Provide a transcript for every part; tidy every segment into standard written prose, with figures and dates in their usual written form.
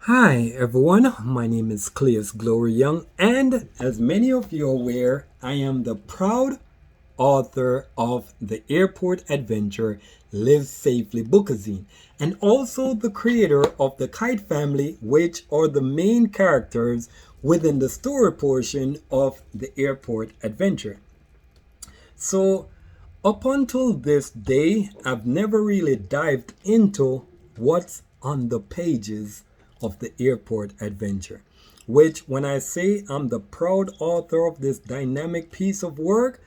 Hi everyone, my name is Cleus Glory Young, and as many of you are aware, I am the proud author of the Airport Adventure Live Safely bookazine, and also the creator of the Kite Family, which are the main characters within the story portion of the Airport Adventure. So, up until this day, I've never really dived into what's on the pages of the Airport Adventure. Which, when I say I'm the proud author of this dynamic piece of work,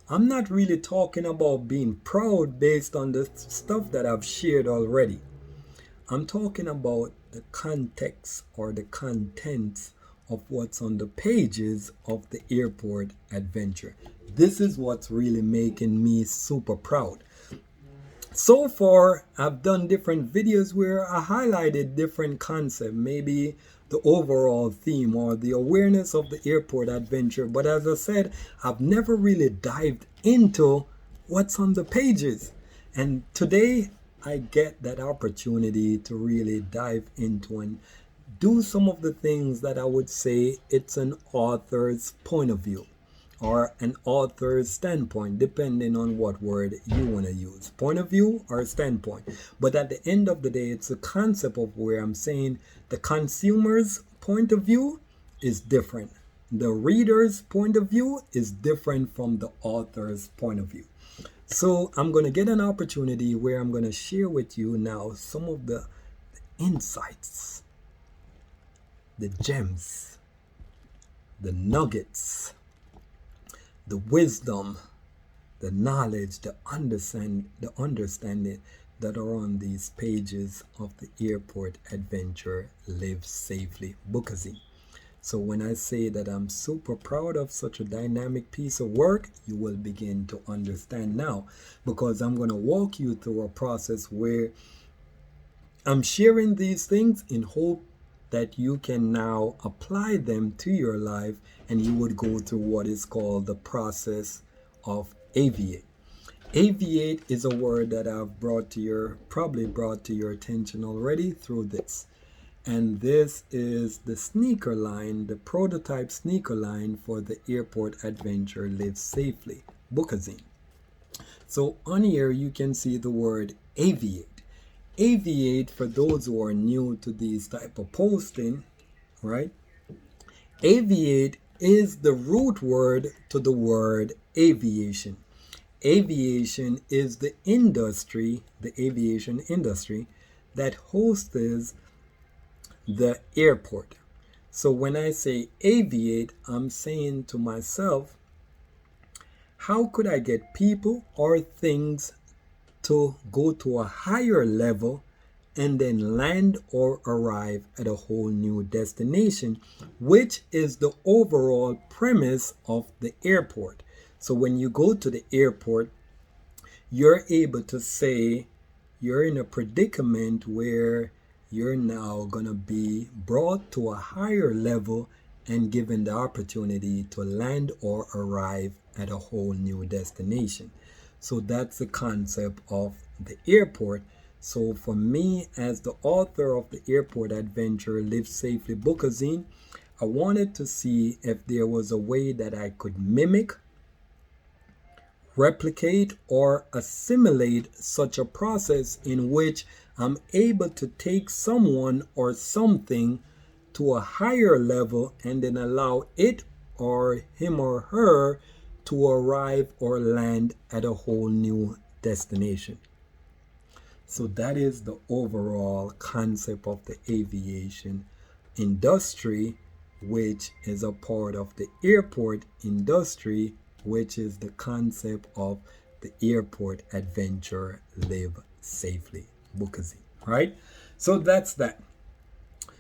I'm not really talking about being proud based on the stuff that I've shared already. I'm talking about the context or the contents of what's on the pages of the Airport Adventure. This is what's really making me super proud. So far, I've done different videos where I highlighted different concepts, maybe the overall theme or the awareness of the Airport Adventure. But as I said, I've never really dived into what's on the pages. And today, I get that opportunity to really dive into and do some of the things that I would say it's an author's point of view or an author's standpoint, depending on what word you want to use, point of view or standpoint. But at the end of the day, it's a concept of where I'm saying the consumer's point of view is different. The reader's point of view is different from the author's point of view. So I'm going to get an opportunity where I'm going to share with you now some of the insights, the gems, the nuggets, the wisdom, the knowledge, the understanding that are on these pages of the Airport Adventure Live Safely bookazine. So when I say that I'm super proud of such a dynamic piece of work, you will begin to understand now, because I'm going to walk you through a process where I'm sharing these things in hope that you can now apply them to your life, and you would go through what is called the process of Aviate. Aviate is a word that I've probably brought to your attention already through this. And this is the sneaker line, the prototype sneaker line for the Airport Adventure Live Safely bookazine. So on here you can see the word Aviate. Aviate, for those who are new to these type of posting, right? Aviate is the root word to the word aviation. Aviation is the industry, the aviation industry that hosts the airport. So when I say aviate, I'm saying to myself, how could I get people or things to go to a higher level and then land or arrive at a whole new destination, which is the overall premise of the airport. So when you go to the airport, you're able to say you're in a predicament where you're now going to be brought to a higher level and given the opportunity to land or arrive at a whole new destination. So that's the concept of the airport. So for me, as the author of the Airport Adventure Live Safely bookazine, I wanted to see if there was a way that I could mimic, replicate, or assimilate such a process in which I'm able to take someone or something to a higher level and then allow it or him or her to arrive or land at a whole new destination. So that is the overall concept of the aviation industry, which is a part of the airport industry, which is the concept of the Airport Adventure Live Safely bookazine, right? So that's that.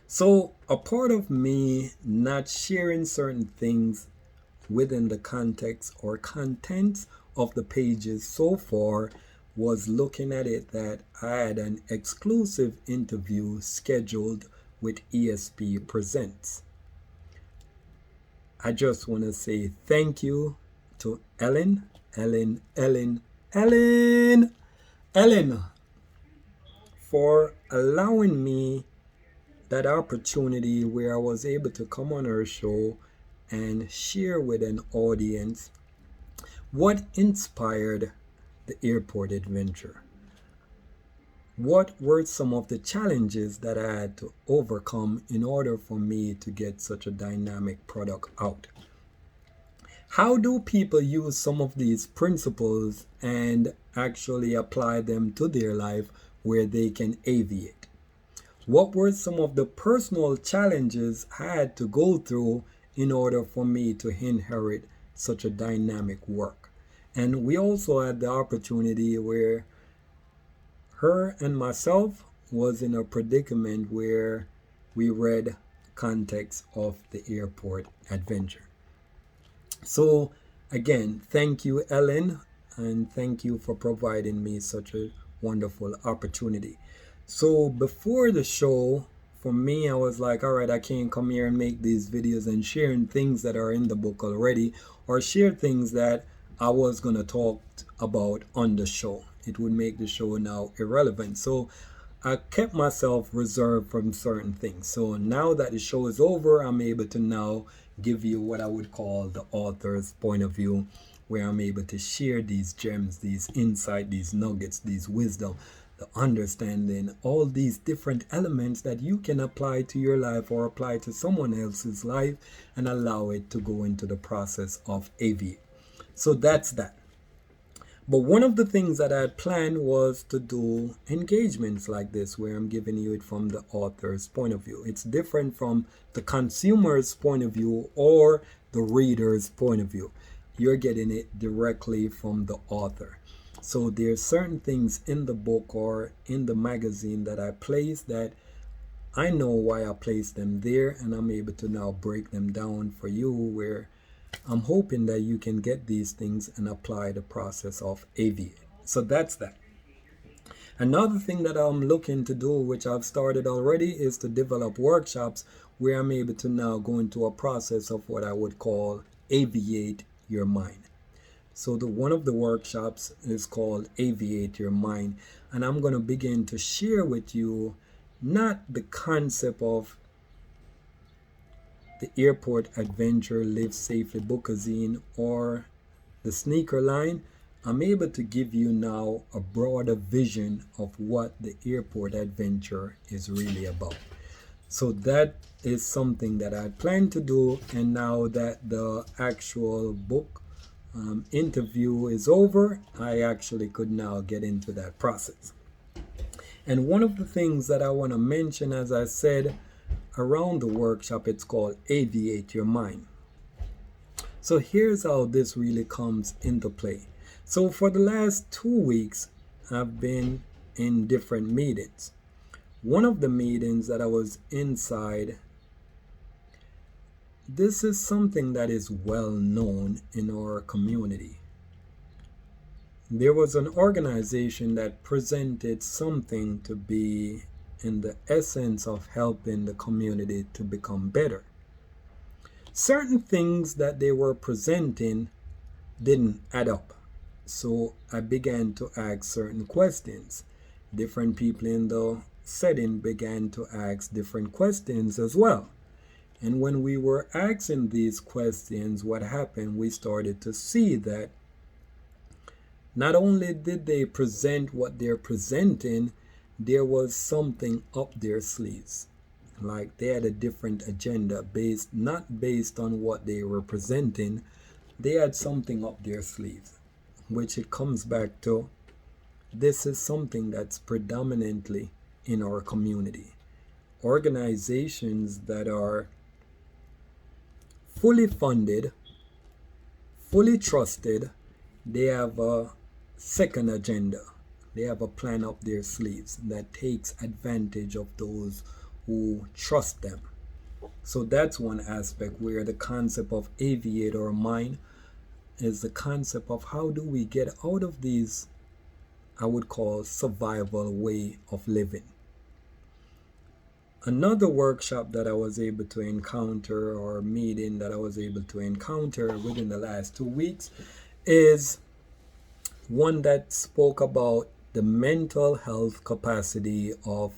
So a part of me not sharing certain things within the context or contents of the pages so far was looking at it that I had an exclusive interview scheduled with ESP Presents. I just want to say thank you to Ellen, for allowing me that opportunity where I was able to come on her show and share with an audience what inspired the airport adventure. What were some of the challenges that I had to overcome in order for me to get such a dynamic product out? How do people use some of these principles and actually apply them to their life where they can aviate? What were some of the personal challenges I had to go through in order for me to inherit such a dynamic work? And we also had the opportunity where her and myself was in a predicament where we read context of the airport adventure. So again, thank you, Ellen, and thank you for providing me such a wonderful opportunity. So before the show, for me, I was like, all right, I can't come here and make these videos and sharing things that are in the book already, or share things that I was going to talk about on the show. It would make the show now irrelevant. So I kept myself reserved from certain things. So now that the show is over, I'm able to now give you what I would call the author's point of view, where I'm able to share these gems, these insight, these nuggets, these wisdom, the understanding, all these different elements that you can apply to your life or apply to someone else's life and allow it to go into the process of aviate. So that's that. But one of the things that I had planned was to do engagements like this, where I'm giving you it from the author's point of view. It's different from the consumer's point of view or the reader's point of view. You're getting it directly from the author. So there's certain things in the book or in the magazine that I place that I know why I placed them there, and I'm able to now break them down for you, where I'm hoping that you can get these things and apply the process of aviate. So that's that. Another thing that I'm looking to do, which I've started already, is to develop workshops where I'm able to now go into a process of what I would call aviate your mind. So one of the workshops is called Aviate Your Mind, and I'm going to begin to share with you not the concept of the airport adventure, live safely, bookazine, or the sneaker line. I'm able to give you now a broader vision of what the airport adventure is really about. So that is something that I plan to do, and now that the actual book interview is over, I actually could now get into that process. And one of the things that I want to mention, as I said, around the workshop, it's called Aviate Your Mind. So here's how this really comes into play. So for the last 2 weeks, I've been in different meetings. One of the meetings that I was inside, this is something that is well known in our community. There was an organization that presented something to be in the essence of helping the community to become better. Certain things that they were presenting didn't add up. So I began to ask certain questions. Different people in the setting began to ask different questions as well. And when we were asking these questions, what happened, we started to see that not only did they present what they're presenting, there was something up their sleeves. Like they had a different agenda not based on what they were presenting. They had something up their sleeves, which it comes back to, this is something that's predominantly in our community. Organizations that are fully funded, fully trusted, they have a second agenda. They have a plan up their sleeves that takes advantage of those who trust them. So that's one aspect where the concept of aviate our mind is the concept of how do we get out of these, I would call, survival way of living. Another workshop that I was able to encounter, or meeting that I was able to encounter within the last 2 weeks, is one that spoke about the mental health capacity of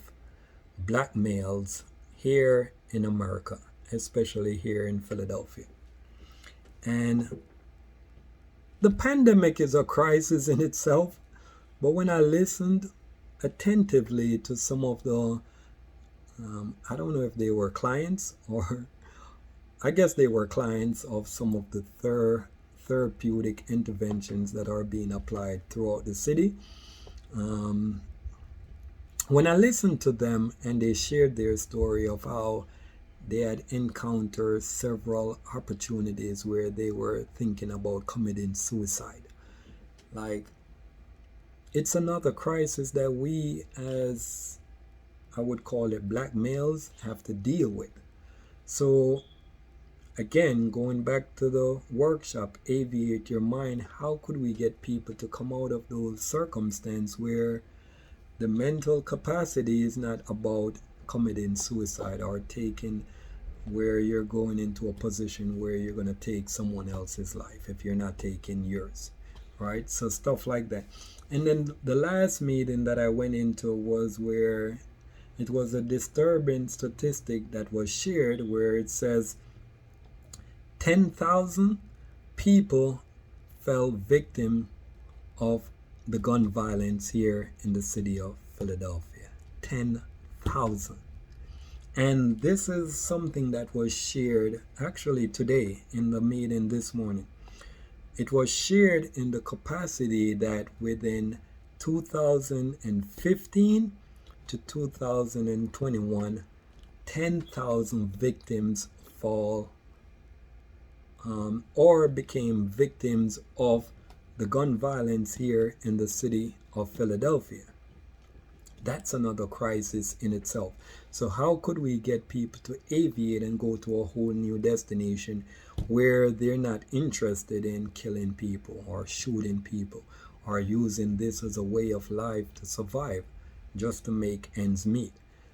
black males here in America, especially here in Philadelphia. And the pandemic is a crisis in itself, but when I listened attentively to some of the, I don't know if they were clients or I guess they were clients of some of the therapeutic interventions that are being applied throughout the city. When I listened to them and they shared their story of how they had encountered several opportunities where they were thinking about committing suicide. Like, it's another crisis that we, as I would call it, black males, have to deal with. So, again, going back to the workshop, Aviate Your Mind, how could we get people to come out of those circumstances where the mental capacity is not about committing suicide or taking, where you're going into a position where you're going to take someone else's life if you're not taking yours, right? So stuff like that. And then the last meeting that I went into was where it was a disturbing statistic that was shared where it says 10,000 people fell victim of the gun violence here in the city of Philadelphia. 10,000. And this is something that was shared actually today in the meeting this morning. It was shared in the capacity that within 2015 to 2021, 10,000 victims fall or became victims of the gun violence here in the city of Philadelphia. That's another crisis in itself. So how could we get people to aviate and go to a whole new destination where they're not interested in killing people or shooting people or using this as a way of life to survive just to make ends meet?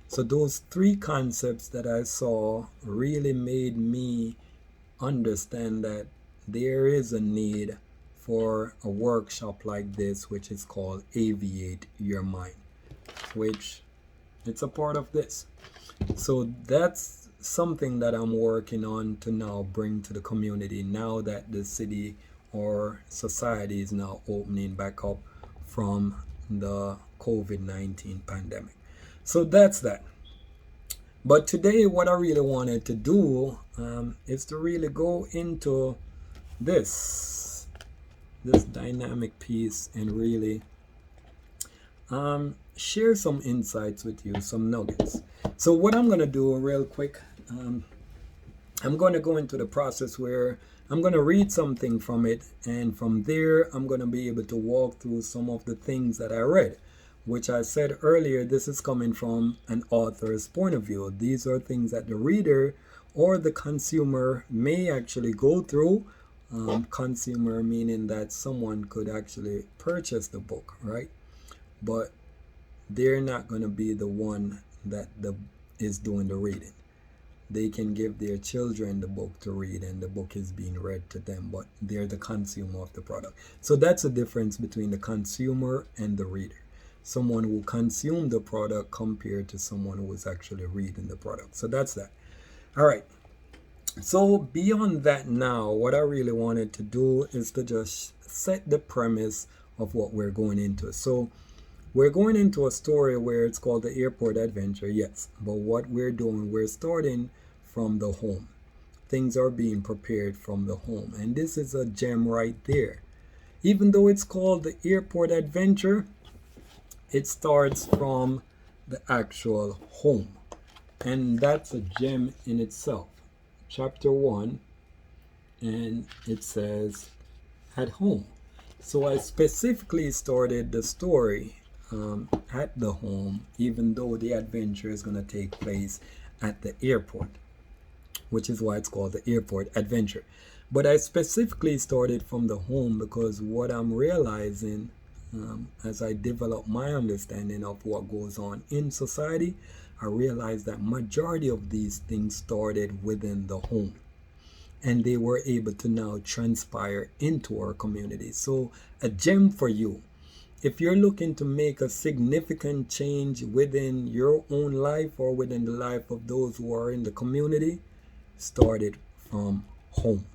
So those three concepts that I saw really made me understand that there is a need for a workshop like this, which is called Aviate Your Mind, which it's a part of this. So that's something that I'm working on to now bring to the community now that the city or society is now opening back up from the COVID-19 pandemic. So that's that. But today what I really wanted to do is to really go into this dynamic piece and really share some insights with you, some nuggets. So what I'm going to do real quick, I'm going to go into the process where I'm going to read something from it, and from there I'm going to be able to walk through some of the things that I read, which I said earlier, this is coming from an author's point of view. These are things that the reader or the consumer may actually go through. Consumer meaning that someone could actually purchase the book, right? But they're not going to be the one that is doing the reading. They can give their children the book to read and the book is being read to them, but they're the consumer of the product. So that's the difference between the consumer and the reader. Someone who consumed the product compared to someone who is actually reading the product. So that's that. All right. So beyond that now, what I really wanted to do is to just set the premise of what we're going into. So we're going into a story where it's called the Airport Adventure, yes. But what we're doing, we're starting from the home. Things are being prepared from the home. And this is a gem right there. Even though it's called the Airport Adventure, it starts from the actual home. And that's a gem in itself. Chapter 1, and it says at home. So I specifically started the story at the home, even though the adventure is going to take place at the airport, which is why it's called the Airport Adventure. But I specifically started from the home because what I'm realizing as I develop my understanding of what goes on in society, I realized that majority of these things started within the home, and they were able to now transpire into our community. So a gem for you if you're looking to make a significant change within your own life or within the life of those who are in the community, start it from home.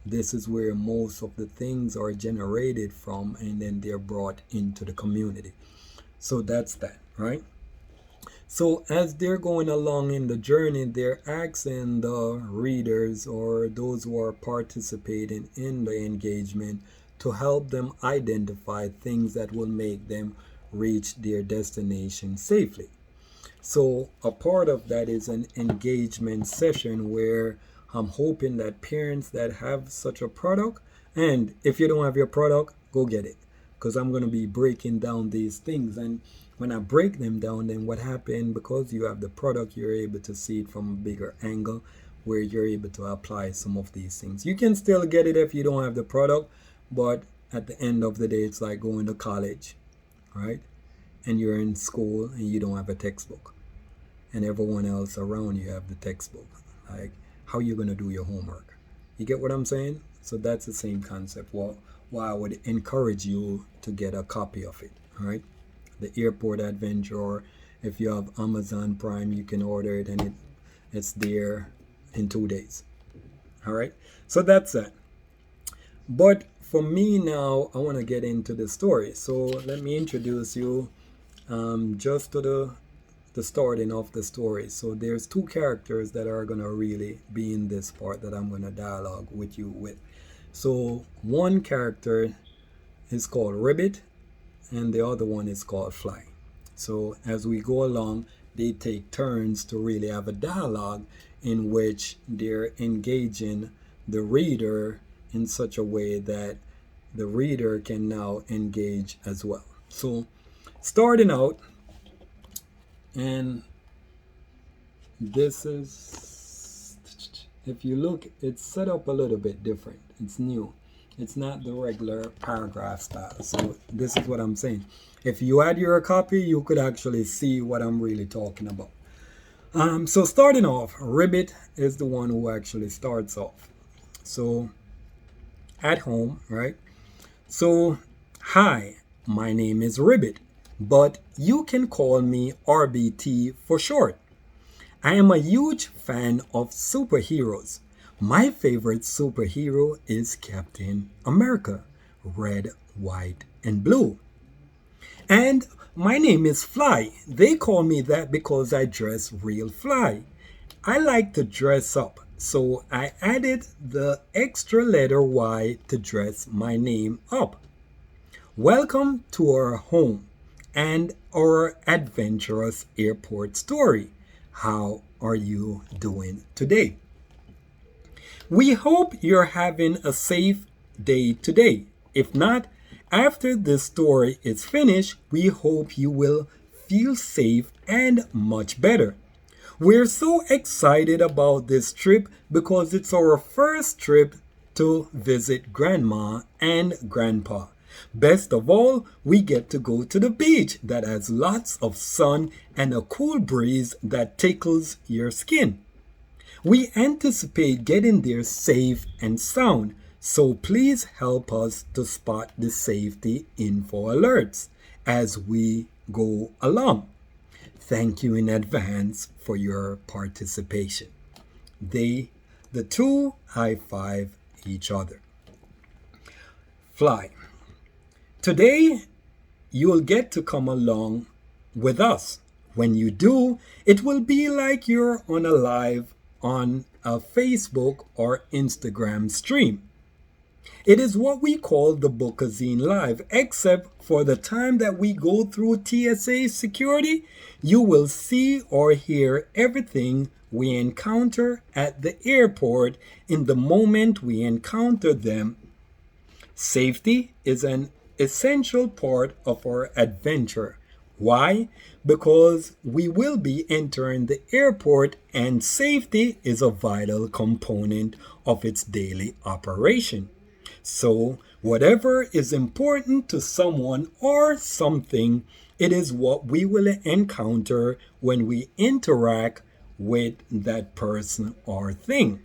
This is where most of the things are generated from, and then they're brought into the community. So that's that, right? So as they're going along in the journey, they're asking the readers or those who are participating in the engagement to help them identify things that will make them reach their destination safely. So a part of that is an engagement session where I'm hoping that parents that have such a product, and if you don't have your product, go get it, because I'm going to be breaking down these things. And when I break them down, then what happened, because you have the product, you're able to see it from a bigger angle where you're able to apply some of these things. You can still get it if you don't have the product, but at the end of the day, it's like going to college, right? And you're in school and you don't have a textbook, and everyone else around you have the textbook. Like, how are you going to do your homework? You get what I'm saying? So that's the same concept. Well, why I would encourage you to get a copy of it, all right? The Airport Adventure, or if you have Amazon Prime, you can order it, and it's there in 2 days. All right, so that's that. But for me now, I want to get into the story. So let me introduce you just to the starting of the story. So there's two characters that are going to really be in this part that I'm going to dialogue with you with. So one character is called Ribbit, and the other one is called Fly. So as we go along, they take turns to really have a dialogue in which they're engaging the reader in such a way that the reader can now engage as well. So starting out, and this is, if you look, it's set up a little bit different. It's new. It's not the regular paragraph style. So this is what I'm saying. If you had your copy, you could actually see what I'm really talking about. So starting off, Ribbit is the one who actually starts off. So at home, right? So, hi, my name is Ribbit, but you can call me RBT for short. I am a huge fan of superheroes. My favorite superhero is Captain America, red, white, and blue. And my name is Fly. They call me that because I dress real fly. I like to dress up, so I added the extra letter Y to dress my name up. Welcome to our home and our adventurous airport story. How are you doing today? We hope you're having a safe day today. If not, after this story is finished, we hope you will feel safe and much better. We're so excited about this trip because it's our first trip to visit Grandma and Grandpa. Best of all, we get to go to the beach that has lots of sun and a cool breeze that tickles your skin. We anticipate getting there safe and sound, so please help us to spot the safety info alerts as we go along. Thank you in advance for your participation. The two high-five each other. Fly. Today, you'll get to come along with us. When you do, it will be like you're on a live on a Facebook or Instagram stream. It is what we call the Bookazine Live, except for the time that we go through TSA security, you will see or hear everything we encounter at the airport in the moment we encounter them. Safety is an essential part of our adventure. Why? Because we will be entering the airport, and safety is a vital component of its daily operation. So, whatever is important to someone or something, it is what we will encounter when we interact with that person or thing.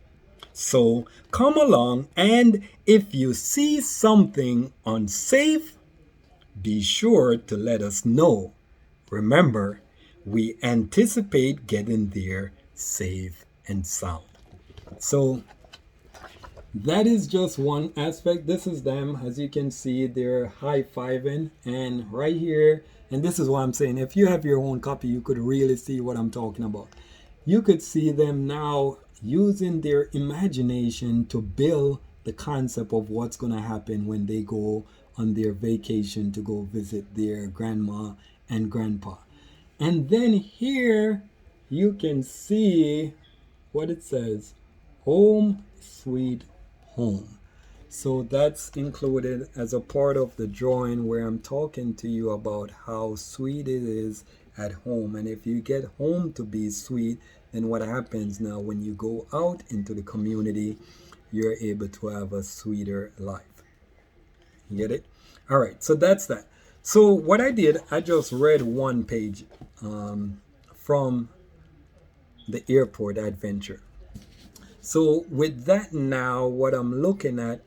So, come along, and if you see something unsafe, Be sure to let us know. Remember, we anticipate getting there safe and sound. So that is just one aspect. This is them. As you can see, they're high-fiving. And right here, and this is what I'm saying. If you have your own copy, you could really see what I'm talking about. You could see them now using their imagination to build the concept of what's going to happen when they go on their vacation to go visit their grandma and grandpa. And then here you can see what it says, home sweet home. So that's included as a part of the drawing where I'm talking to you about how sweet it is at home. And if you get home to be sweet, then what happens now when you go out into the community, you're able to have a sweeter life. You get it? All right, so that's that. So what I did, I just read one page from the airport adventure. So with that now, what I'm looking at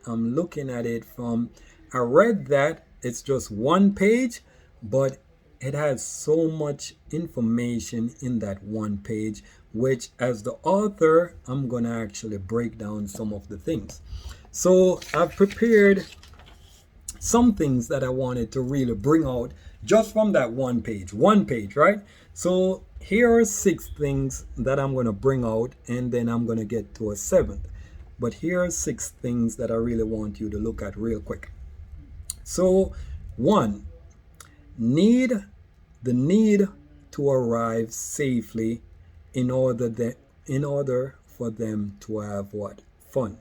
it from, I read that, it's just one page, but it has so much information in that one page, which as the author, I'm going to actually break down some of the things. So I've prepared some things that I wanted to really bring out just from that one page, right? So here are 6 things that I'm going to bring out, and then I'm going to get to a 7th. But here are 6 things that I really want you to look at real quick. So 1, the need to arrive safely in order for them to have what? Fun.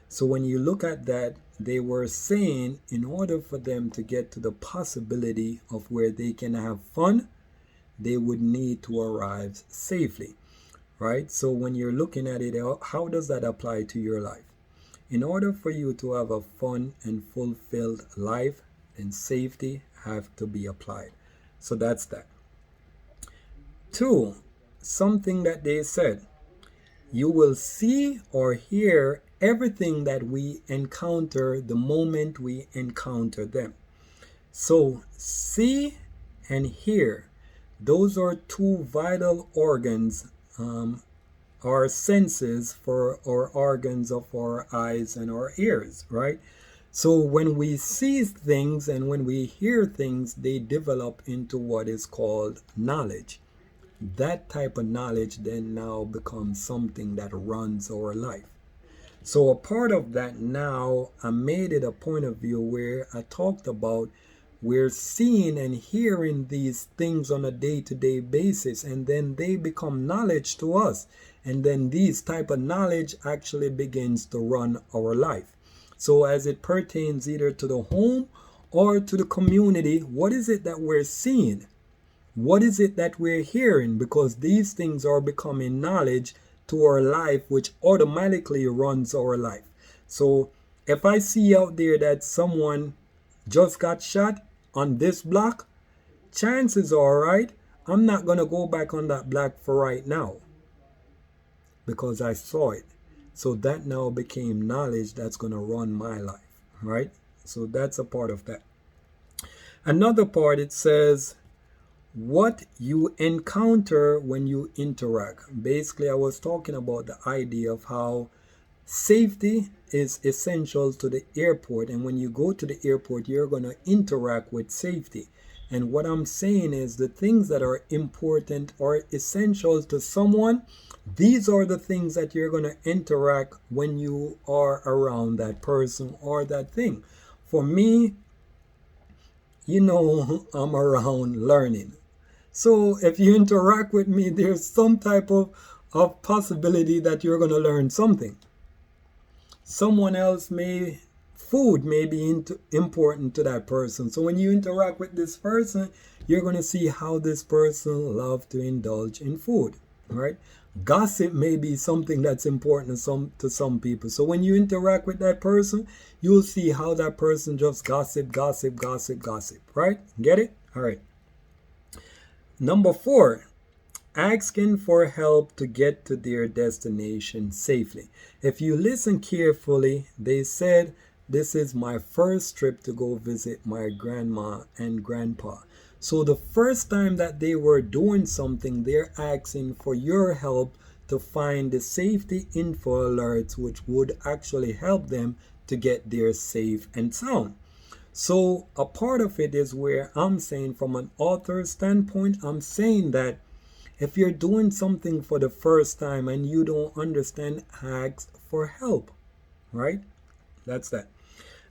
So when you look at that, they were saying in order for them to get to the possibility of where they can have fun, they would need to arrive safely, right? So when you're looking at it, how does that apply to your life? In order for you to have a fun and fulfilled life, then safety have to be applied. So that's that. 2, something that they said, you will see or hear everything that we encounter the moment we encounter them. So see and hear, those are 2 vital organs, our senses for our organs of our eyes and our ears, right? So when we see things and when we hear things, they develop into what is called knowledge. That type of knowledge then now becomes something that runs our life. So a part of that now, I made it a point of view where I talked about we're seeing and hearing these things on a day-to-day basis, and then they become knowledge to us. And then these type of knowledge actually begins to run our life. So as it pertains either to the home or to the community, what is it that we're seeing? What is it that we're hearing? Because these things are becoming knowledge to our life, which automatically runs our life. So if I see out there that someone just got shot on this block, chances are, right, I'm not going to go back on that block for right now because I saw it. So that now became knowledge that's going to run my life, right? So that's a part of that. Another part, it says, what you encounter when you interact. Basically, I was talking about the idea of how safety is essential to the airport, and when you go to the airport, you're going to interact with safety. And what I'm saying is the things that are important or essential to someone, these are the things that you're going to interact when you are around that person or that thing. For me, I'm around learning. So if you interact with me, there's some type of possibility that you're going to learn something. Someone else food may be important to that person. So when you interact with this person, you're going to see how this person loves to indulge in food, right? Gossip may be something that's important to some people. So when you interact with that person, you'll see how that person just gossip, right? Get it? All right. Number 4, asking for help to get to their destination safely. If you listen carefully, they said this is my first trip to go visit my grandma and grandpa. So the first time that they were doing something, they're asking for your help to find the safety info alerts which would actually help them to get there safe and sound. So a part of it is where I'm saying, from an author standpoint, I'm saying that if you're doing something for the first time and you don't understand, ask for help, right? That's that.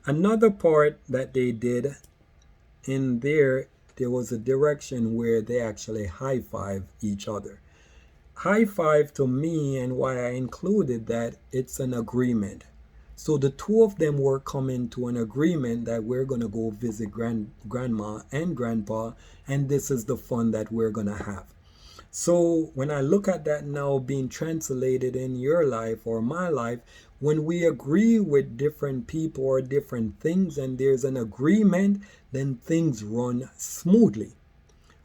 Another part that they did in there was a direction where they actually high five each other. High five to me, and why I included that, it's an agreement. So the two of them were coming to an agreement that we're going to go visit grandma and grandpa, and this is the fun that we're going to have. So when I look at that now being translated in your life or my life, when we agree with different people or different things and there's an agreement, then things run smoothly.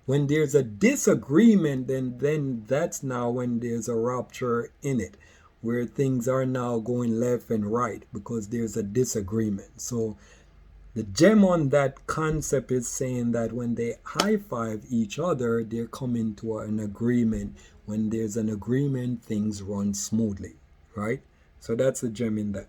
When there's a disagreement, then that's now when there's a rupture in it, where things are now going left and right because there's a disagreement. So the gem on that concept is saying that when they high five each other, they're coming to an agreement. When there's an agreement, things run smoothly, right? So that's the gem in that.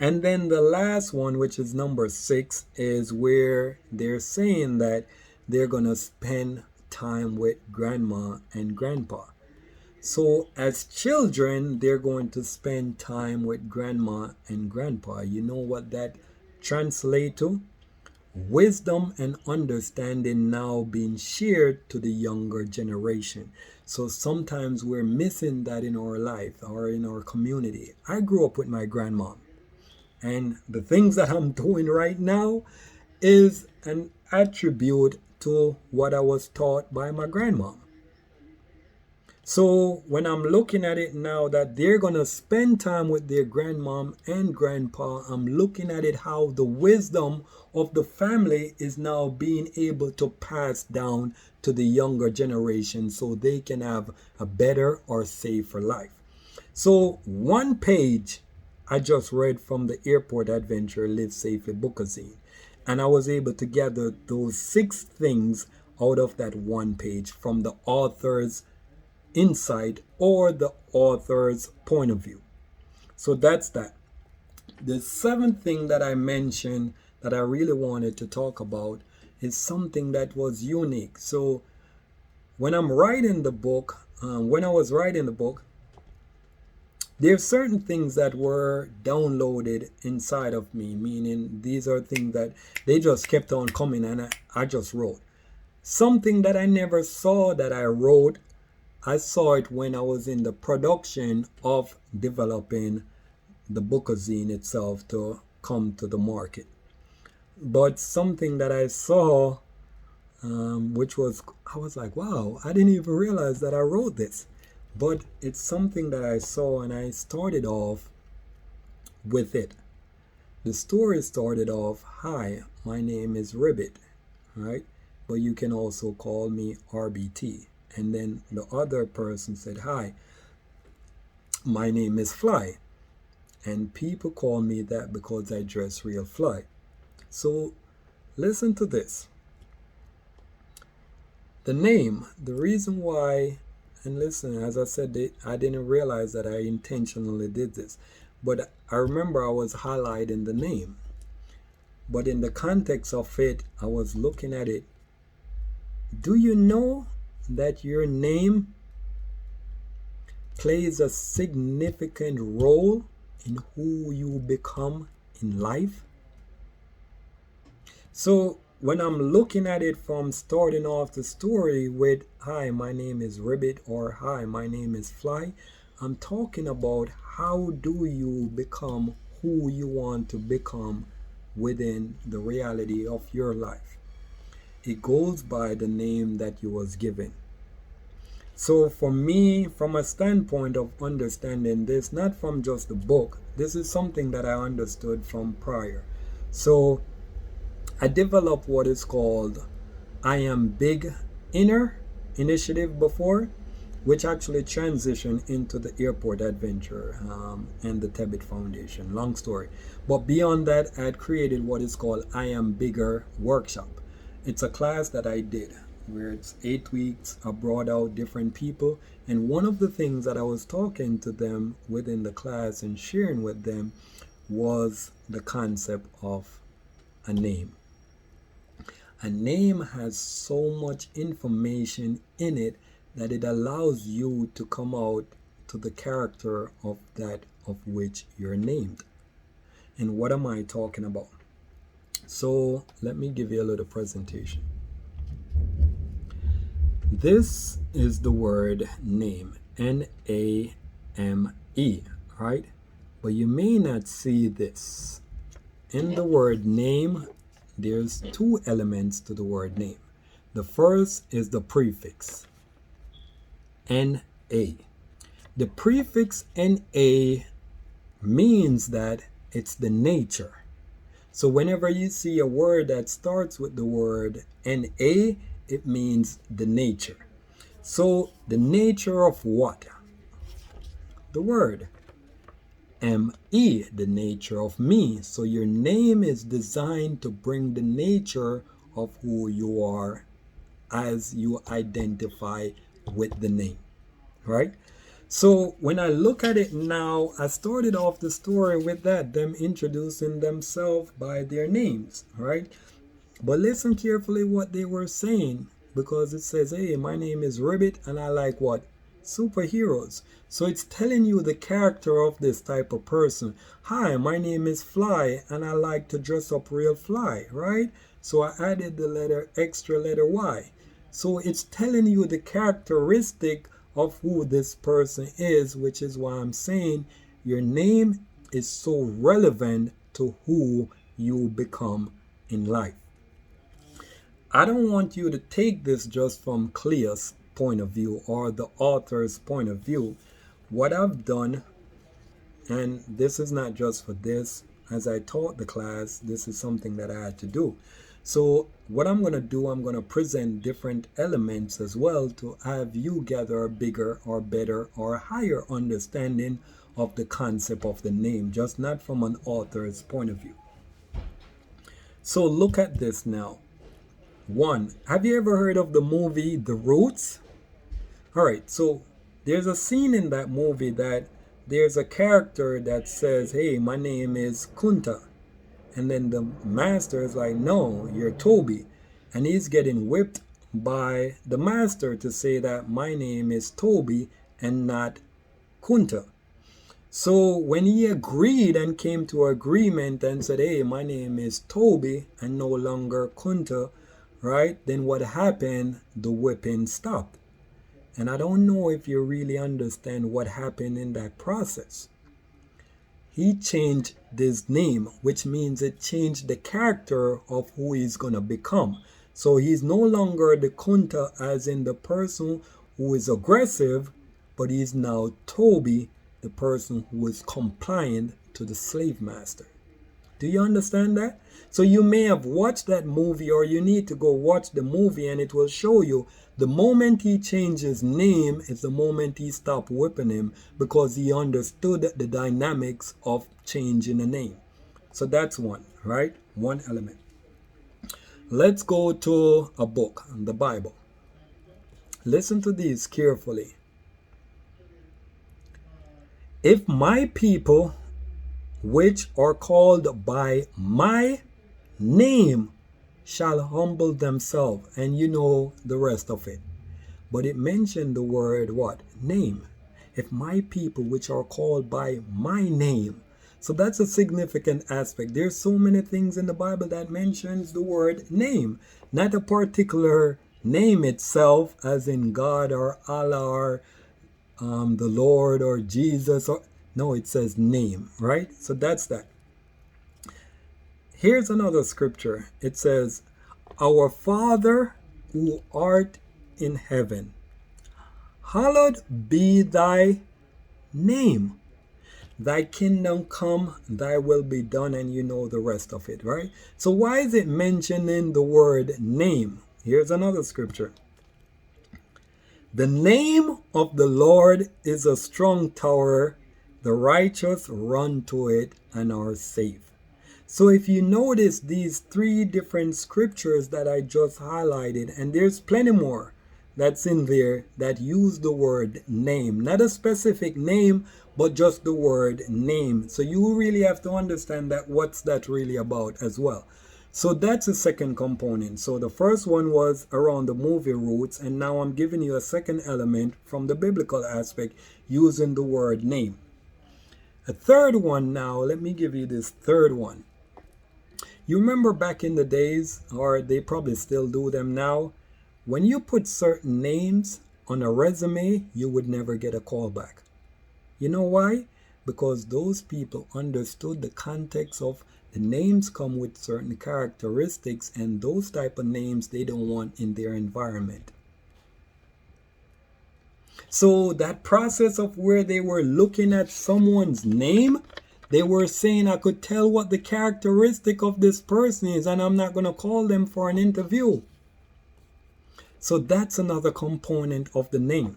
And then the last one, which is number 6, is where they're saying that they're going to spend time with grandma and grandpa. So as children, they're going to spend time with grandma and grandpa. You know what that translate to? Wisdom and understanding now being shared to the younger generation. So sometimes we're missing that in our life or in our community. I grew up with my grandma, and the things that I'm doing right now is an attribute to what I was taught by my grandma. So when I'm looking at it now that they're going to spend time with their grandmom and grandpa, I'm looking at it how the wisdom of the family is now being able to pass down to the younger generation so they can have a better or safer life. So one page I just read from the Airport Adventure Live Safely bookazine, and I was able to gather those 6 things out of that one page from the author's insight or the author's point of view. So that's that. The 7th thing that I mentioned that I really wanted to talk about is something that was unique. So when I'm writing the book, when I was writing the book, there are certain things that were downloaded inside of me, meaning these are things that they just kept on coming and I just wrote. Something that I never saw that I wrote, I saw it when I was in the production of developing the bookazine itself to come to the market. But something that I saw, which was, I was like, wow, I didn't even realize that I wrote this. But it's something that I saw and I started off with it. The story started off, hi, my name is Ribbit, right? But you can also call me RBT. And then the other person said, hi, my name is Fly. And people call me that because I dress real fly. So listen to this. The name, the reason why, and listen, as I said, I didn't realize that I intentionally did this. But I remember I was highlighting the name. But in the context of it, I was looking at it. Do you know that your name plays a significant role in who you become in life? So when I'm looking at it from starting off the story with, hi, my name is Ribbit, or hi, my name is Fly, I'm talking about how do you become who you want to become within the reality of your life. It goes by the name that you was given. So for me, from a standpoint of understanding this, not from just the book, this is something that I understood from prior. So I developed what is called I Am Big Inner initiative before, which actually transitioned into the airport adventure and the Tebet Foundation. Long story. But beyond that, I had created what is called I Am Bigger Workshop. It's a class that I did where it's 8 weeks. I brought out different people. And one of the things that I was talking to them within the class and sharing with them was the concept of a name. A name has so much information in it that it allows you to come out to the character of that of which you're named. And what am I talking about? So let me give you a little presentation. This is the word name, N-A-M-E, right? But you may not see this. In the word name, there's two elements to the word name. The first is the prefix, N-A. The prefix N-A means that it's the nature. So whenever you see a word that starts with the word N-A, it means the nature. So the nature of what? The word. M-E, the nature of me. So your name is designed to bring the nature of who you are as you identify with the name, right? So when I look at it now, I started off the story with that, them introducing themselves by their names, right? But listen carefully what they were saying, because it says, hey, my name is Ribbit and I like what? Superheroes. So it's telling you the character of this type of person. Hi, my name is Fly and I like to dress up real fly, right? So I added the extra letter Y. So it's telling you the characteristic of who this person is, which is why I'm saying your name is so relevant to who you become in life. I don't want you to take this just from Cleo's point of view or the author's point of view. What I've done, and this is not just for this, as I taught the class, this is something that I had to do. So what I'm going to do, I'm going to present different elements as well to have you gather a bigger or better or higher understanding of the concept of the name, just not from an author's point of view. So look at this now. One, have you ever heard of the movie The Roots? All right, so there's a scene in that movie that there's a character that says, hey, my name is Kunta. And then the master is like, no, you're Toby. And he's getting whipped by the master to say that my name is Toby and not Kunta. So when he agreed and came to agreement and said, hey, my name is Toby and no longer Kunta, right? Then what happened? The whipping stopped. And I don't know if you really understand what happened in that process. He changed his name, which means it changed the character of who he's going to become. So he's no longer the Kunta as in the person who is aggressive, but he's now Toby, the person who is compliant to the slave master. Do you understand that? So you may have watched that movie, or you need to go watch the movie and it will show you the moment he changed his name is the moment he stopped whipping him, because he understood the dynamics of changing a name. So that's one, right? One element. Let's go to a book, the Bible. Listen to these carefully. If my people, which are called by my name, shall humble themselves, and you know the rest of it. But it mentioned the word what? Name. If my people, which are called by my name. So that's a significant aspect. There's so many things in the Bible that mentions the word name, not a particular name itself, as in God or Allah or the Lord or Jesus. Or no, it says name, right? So that's that. Here's another scripture. It says, our Father who art in heaven, hallowed be thy name. Thy kingdom come, thy will be done, and you know the rest of it, right? So why is it mentioning the word name? Here's another scripture. The name of the Lord is a strong tower. The righteous run to it and are safe. So if you notice these three different scriptures that I just highlighted, and there's plenty more that's in there that use the word name, not a specific name, but just the word name. So you really have to understand that what's that really about as well. So that's the second component. So the first one was around the movie roots, and now I'm giving you a second element from the biblical aspect using the word name. A third one now, let me give you this third one. You remember back in the days, or they probably still do them now, when you put certain names on a resume, you would never get a call back. You know why? Because those people understood the context of the names come with certain characteristics, and those type of names they don't want in their environment. So that process of where they were looking at someone's name, they were saying, I could tell what the characteristic of this person is, and I'm not going to call them for an interview. So that's another component of the name.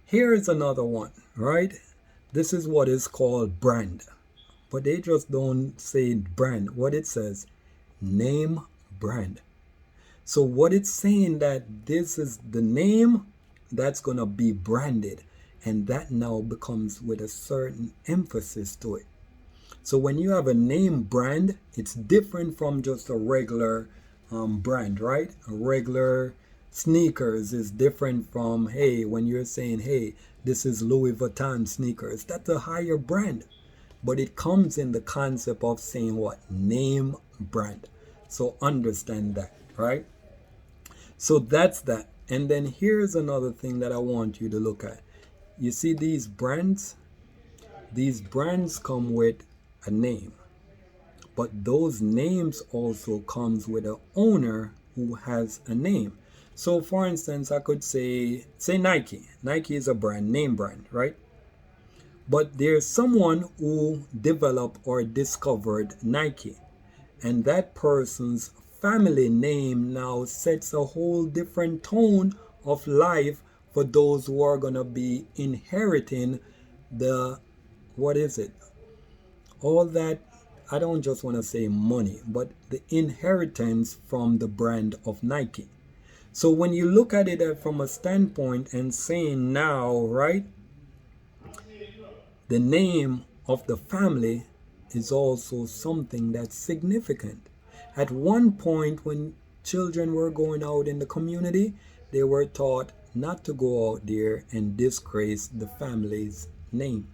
Here is another one, right? This is what is called brand. But they just don't say brand. What it says, name brand. So what it's saying that this is the name that's going to be branded. And that now becomes with a certain emphasis to it. So when you have a name brand, it's different from just a regular brand, right? A regular sneakers is different from, hey, when you're saying, hey, this is Louis Vuitton sneakers. That's a higher brand. But it comes in the concept of saying what? Name brand. So understand that, right? So that's that. And then here's another thing that I want you to look at. You see these brands? These brands come with a name. But those names also comes with an owner who has a name. So for instance, I could say Nike. Nike is a brand, name brand, right? But there's someone who developed or discovered Nike. And that person's family name now sets a whole different tone of life for those who are going to be inheriting the, what is it? All that, I don't just want to say money, but the inheritance from the brand of Nike. So when you look at it from a standpoint and saying now, right, the name of the family is also something that's significant. At one point when children were going out in the community, they were taught not to go out there and disgrace the family's name.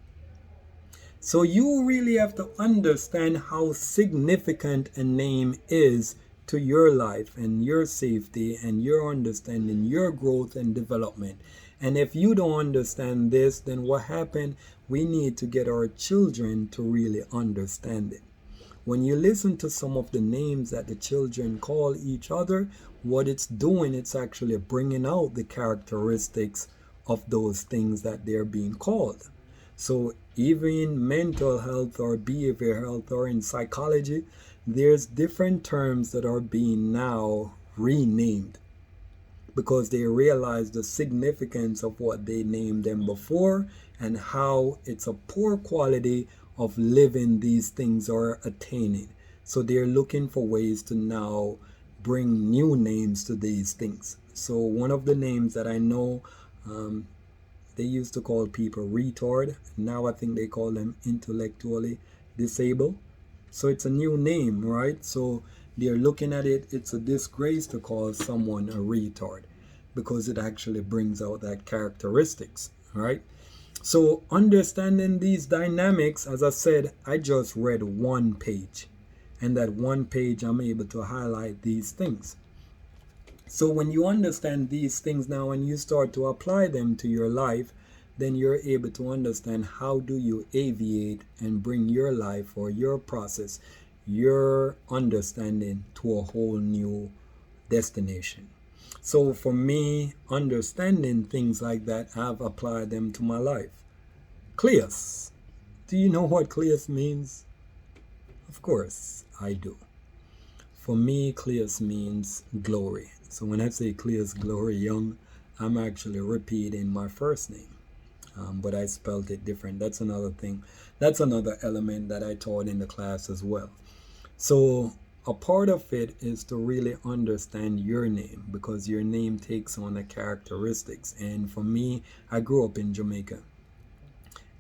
So you really have to understand how significant a name is to your life and your safety and your understanding, your growth and development. And if you don't understand this, then what happened? We need to get our children to really understand it. When you listen to some of the names that the children call each other, what it's doing, it's actually bringing out the characteristics of those things that they're being called. So even in mental health or behavior health or in psychology, there's different terms that are being now renamed because they realize the significance of what they named them before and how it's a poor quality of living these things are attaining. So they're looking for ways to now bring new names to these things. So one of the names that I know, they used to call people retard. Now I think they call them intellectually disabled. So it's a new name, right? So they're looking at it, it's a disgrace to call someone a retard because it actually brings out that characteristics, right? So understanding these dynamics, as I said, I just read one page. And that one page, I'm able to highlight these things. So when you understand these things now and you start to apply them to your life, then you're able to understand how do you aviate and bring your life or your process, your understanding to a whole new destination. So for me, understanding things like that, I've applied them to my life. Cleus. Do you know what Cleus means? Of course, I do. For me, Cleus means glory. So when I say Cleus Glory Young, I'm actually repeating my first name, but I spelled it different. That's another thing. That's another element that I taught in the class as well. So a part of it is to really understand your name, because your name takes on the characteristics. And for me, I grew up in Jamaica,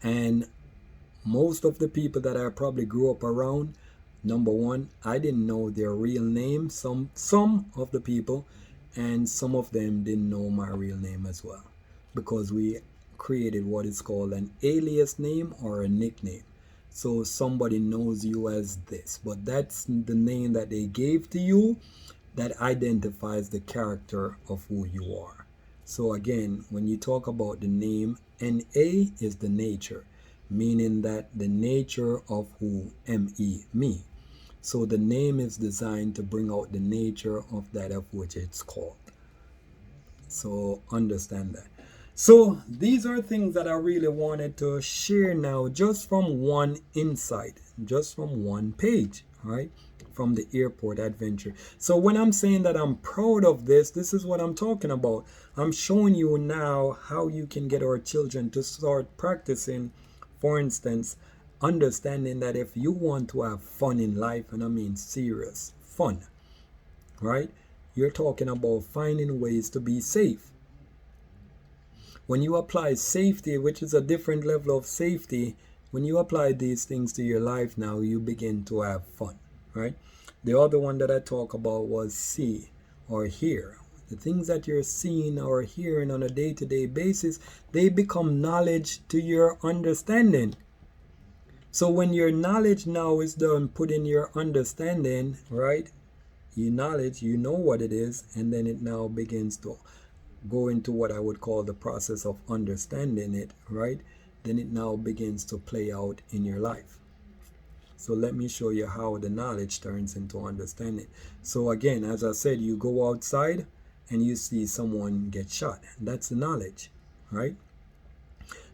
and most of the people that I probably grew up around, number one, I didn't know their real name, some of the people, and some of them didn't know my real name as well, because we created what is called an alias name or a nickname. So somebody knows you as this, but that's the name that they gave to you that identifies the character of who you are. So again, when you talk about the name, NA is the nature, meaning that the nature of who, ME, me. So the name is designed to bring out the nature of that of which it's called. So understand that. So these are things that I really wanted to share now, just from one insight, just from one page, right? From the airport adventure. So when I'm saying that I'm proud of this is what I'm talking about. I'm showing you now how you can get our children to start practicing, for instance, understanding that if you want to have fun in life, and I mean serious fun, right? You're talking about finding ways to be safe. When you apply safety, which is a different level of safety, when you apply these things to your life now, you begin to have fun, right? The other one that I talk about was see or hear. The things that you're seeing or hearing on a day-to-day basis, they become knowledge to your understanding. So when your knowledge now is done, put in your understanding, right? You knowledge, you know what it is, and then it now begins to go into what I would call the process of understanding it, right? Then it now begins to play out in your life. So let me show you how the knowledge turns into understanding. So again, as I said, you go outside and you see someone get shot. That's the knowledge, right?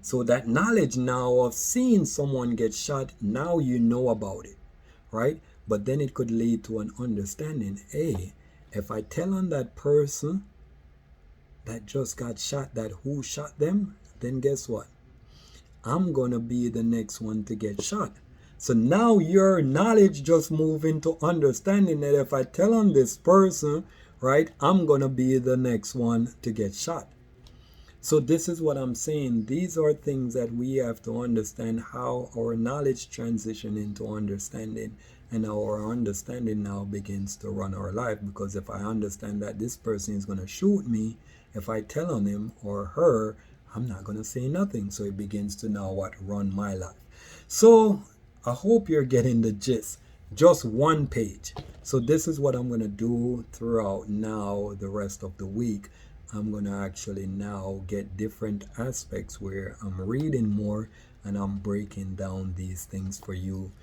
So that knowledge now of seeing someone get shot, now you know about it, right? But then it could lead to an understanding. Hey, if I tell on that person that just got shot that who shot them, then guess what? I'm gonna be the next one to get shot. So now your knowledge just move into understanding that if I tell on this person, right, I'm gonna be the next one to get shot. So this is what I'm saying. These are things that we have to understand, how our knowledge transition into understanding, and our understanding now begins to run our life. Because if I understand that this person is going to shoot me, if I tell on him or her, I'm not going to say nothing. So it begins to now run my life. So I hope you're getting the gist. Just one page. So this is what I'm going to do throughout now the rest of the week. I'm going to actually now get different aspects where I'm reading more and I'm breaking down these things for you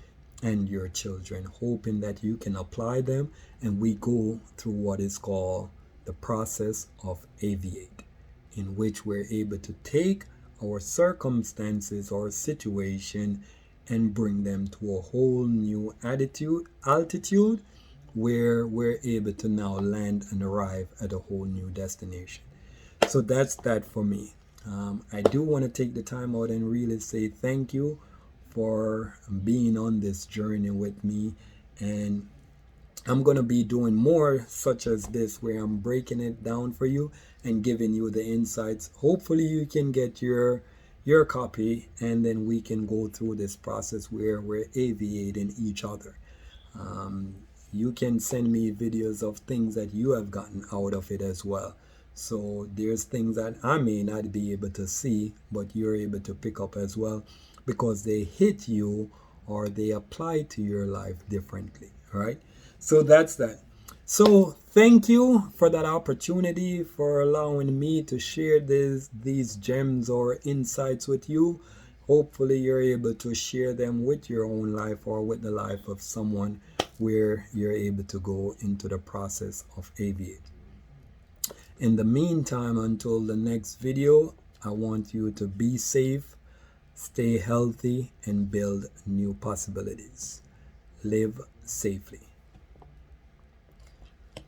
and your children, hoping that you can apply them, and we go through what is called the process of Aviate, in which we're able to take our circumstances or situation and bring them to a whole new altitude, where we're able to now land and arrive at a whole new destination. So that's that for me. I do want to take the time out and really say thank you for being on this journey with me. And I'm going to be doing more such as this, where I'm breaking it down for you and giving you the insights. Hopefully you can get your copy, and then we can go through this process where we're aviating each other. You can send me videos of things that you have gotten out of it as well. So there's things that I may not be able to see, but you're able to pick up as well, because they hit you or they apply to your life differently, right? So that's that. So thank you for that opportunity, for allowing me to share these gems or insights with you. Hopefully you're able to share them with your own life or with the life of someone, where you're able to go into the process of Aviate. In the meantime, until the next video, I want you to be safe, stay healthy, and build new possibilities. Live safely.